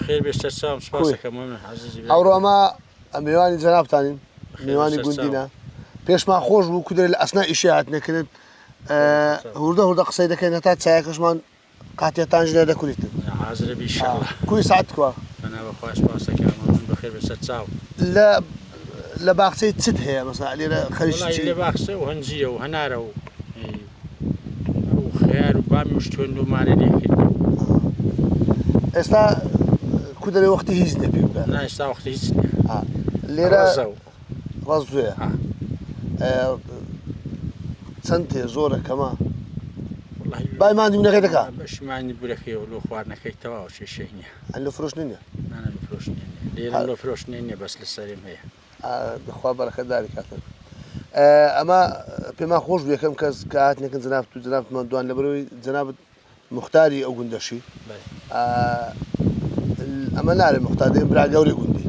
بخير بيستسام سپاسك ممنون عزیزی ئەوڕۆ ئەمە میوانی جەنابتانین میوانی گوندینە پێشمان خۆش بوو کودرێت لە ئەسنا ئیشی هاتنەکرد هوردە قسەی دەکەین هەتا چایەکەشمان قاتیەتانژ لێ دەکوریتن حاضر بیشەڵڵا کوی ساعت کووە بەناوە خوا سپاسەکە ممنون بخير بێستە چاو لە باخچەی چت هەیە مەسا لێرە خەریکی لێ باخچە و هەنجیە و هەنارە و خیار و بامی و شتوێن و مارە لێکرد ئێستا کودرێ وەختی هیچ نێ پێ بکات نا ئێستا وەختی هیچ نییە لێرە ڕەزە و ڕەزوێ چەند تێ زۆرە کەمە بایمان دیونەکەی دەکات بەشمانی بورەکەی و لۆ خواردنەکەی تەواو شێشەی نییە ئەن لە فرۆش نییە نانە لە فرۆش نییە لێرە لە فرۆش نییە بەس لە سەرێم هەیە دەخوا بەرەکەتداری کاتن ئەمە پێمان خۆش بوو یەکەم کەس کە هاتنێکن جناب تو جنابمان دوان لەبەرەوەی جنابت مختاری ئەو گوندەشی ئەمە نارێ مختار دێن برا گەوری گوندی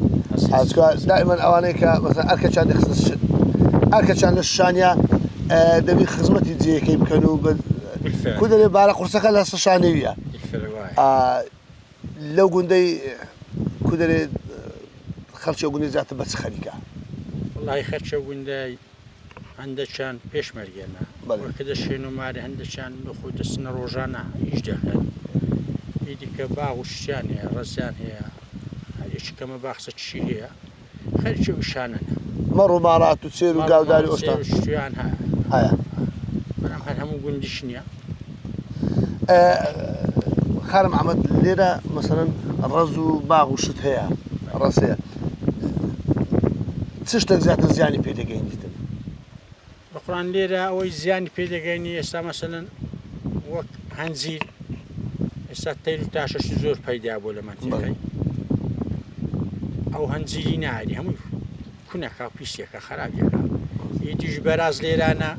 دائما ئەوانەیە کە مەسەن ئەرکەچان دەخستە ئەرکەچان لە شانیا دەبی خزمەتی جێەکەی بکەن و کو دەرێ بارە قورسەکە لە شانەویە لەو گوندەی کو دەرێ خەڵکی ئەو گوندی زیاتر بەچ خەریکە وڵی خەرچە گوندای هەندەچان پێشمەرگێنە کە دەشێن و مارە هەندەچان خۆ دەستنە ڕۆژانە هیچ دەکەن دیکە باغ و شتیان هەیە ڕزیان هەیە هەرێکی کەمە باخچە چی هەیە خەرچە شانەنە مەڕ و ماڕات و سێر و گاوداری ئۆستا شتیان هەیە بەڵام هەر هەموو گوندیش نییە خارم ئەمەد لێرە مەسەرەن ڕەز و باغ و شت هەیە ڕەسەیە چ شتێک زیاتر زیانی پێدەگەینیتن بەقڕان لێرە ئەوەی زیانی پێدەگەینی ئێستا مەسەلەن وەک هەنجیر ئێستا تەیر و تاشەشی زۆر پەیدا بۆ لە مەنتیقەی ئەو هەنجیری ناری هەمووی کونەکە و پیسێکە خراپێکە ئیدیش بەراز لێرانە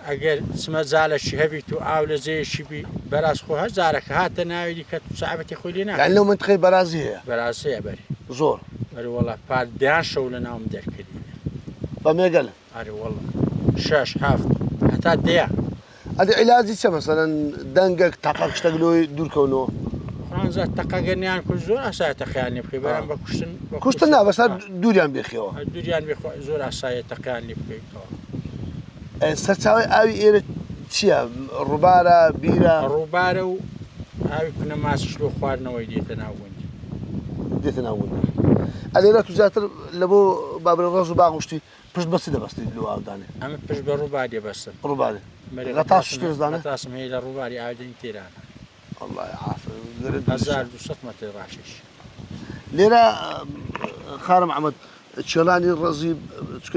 ئەگەر سمەجالەشی هەبیت و ئاو لە جێیەشی بی بەراز خۆ هەزارەکە هاتە ناوێتی کە ساعبەتی خۆی لێ ناکەن لەو منتقەی بەرازی هەیە بەرازەیە بەری زۆر بەری وەڵا پادیان شەو لە ناوم دەرکردی بە مێگەل ئەرێ وەڵا 6 7 هەتا دەیە ئەدی عیلاجی چە مەسەرەن دەنگێک تاقەک شتەگلۆی دوورکەونەوە فرانزە تەقەگەنیان کورد زۆر ئاسایە تەقیان لێ بکەی بەرام بە کوشتن نا بەسەر دووریان بێخەوە دووریان زۆر ئاسایە تەقیان لێ بکەیتەوە سەرچاوی ئاوی ئێرە چییە ڕووبارە بیرە ڕووبارە و ئاوی کونە ماسش بۆ خواردنەوەی دێتە ناوگوندی دێتە ناوگوندی ئەلێرە تو زیاتر لە بۆ بابرە ڕەز و باغشتی پشت بەسی دەبەستی لە ئاودانێ ئەمە پشت بە ڕووباری بەستن ڕووبارێ غەتاس شتێزدانە تاسم هەیە لە ڕووباری ئاودنی تێرانە والله عافر 1200 مەتر ڕاشش لێرە خارم ئەمەد چێڵانی ڕەزی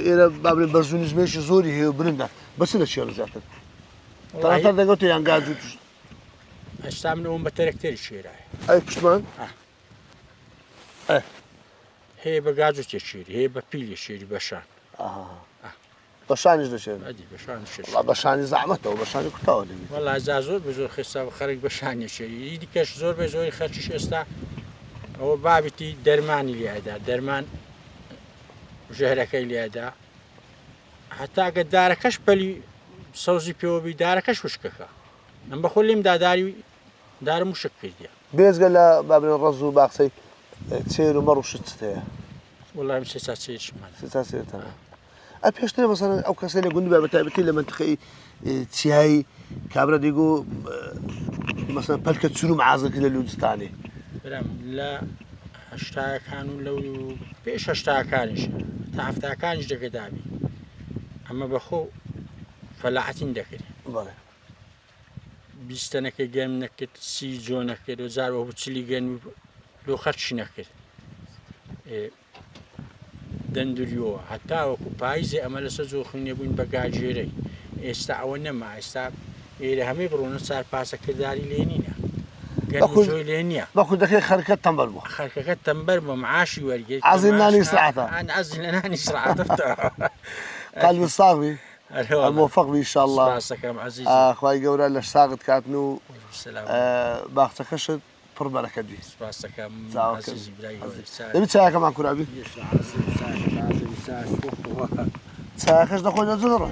ئێرە بابرێ بەرزونیزمێکی زۆری هەیە و برندە بەس لە چێڵ زیاتر تەنانەت دەگەوتە یان گاز و ئێستا من ئەوم بە تەرەکتەری شێرایە ئەی پشتمان هەیە بە گاز و تێشێری هەیە بە پیلی شێری بەشان بەشانیش دەشێن بەشانی زەحمەتەوە بەشانی کوتاوە دەبێت وەڵا زۆر بە زۆر خێستا بە خەرک بەشانی شێری دیکەش زۆر بە زۆری خەرچیش ئێستا ئەوە بابەتی دەرمانی لێدا دەرمان ژێرەکەی لێدا هەتاگە دارەکەش پەلی سەوزی پێوەبی دارەکەش وشکەکە من بەخۆ لێم داداری دارم وشک کردیە بێزگە لە بابرێن ڕەز و باقسەی چێر و مەڕ و شت هەیە وەڵام سێسا چێرشمان ئە پێشتر مەسەن ئەو کەسە لە گوندی بابەتابەتی لە منتقەی چیایی کابرا دیگۆ مەسەن پەلکە چور و معازەکە لە لوجستانی برام لە هەشتاکان و لەو پێش هەشتاکانیش تا هەفتاکانیش دەگەدابی ئەمە بەخۆ فەلاحەتین دەکرد بیستەنەکە گەم نەکرد سی جۆ نەکرد و زارەوە بچلی گەن لۆ خەرچی نەکرد دەندوریەوە هەتا وەکو پاییزێ ئەمە لەسەر زۆخینێ بووین بە گاجێرەی ئێستا ئەوە نەما ئێستا ئێرە هەمەی بڕۆنە سار پاسەکردداری لێ نینە گەنجۆی لێ نییە بەخو دەکەی خەرکە تەمبەر بوو خەرکەکە تەمبەر بە معاشی وەرگێت عەزی نانی سرعەتە عەزی لە نانی سرعەتە قەلبی ساغبی موفق بی ئینشاءالله سپاسەکەم عەزیز خوای گەورە لە ساغت کاتن و باخچەکەشت پڕ بەرەکەت بی سپاسەکەم عەزیزی برای دەبێت چایەکەمان کورابی چایەکەش دەخۆینە زۆڕە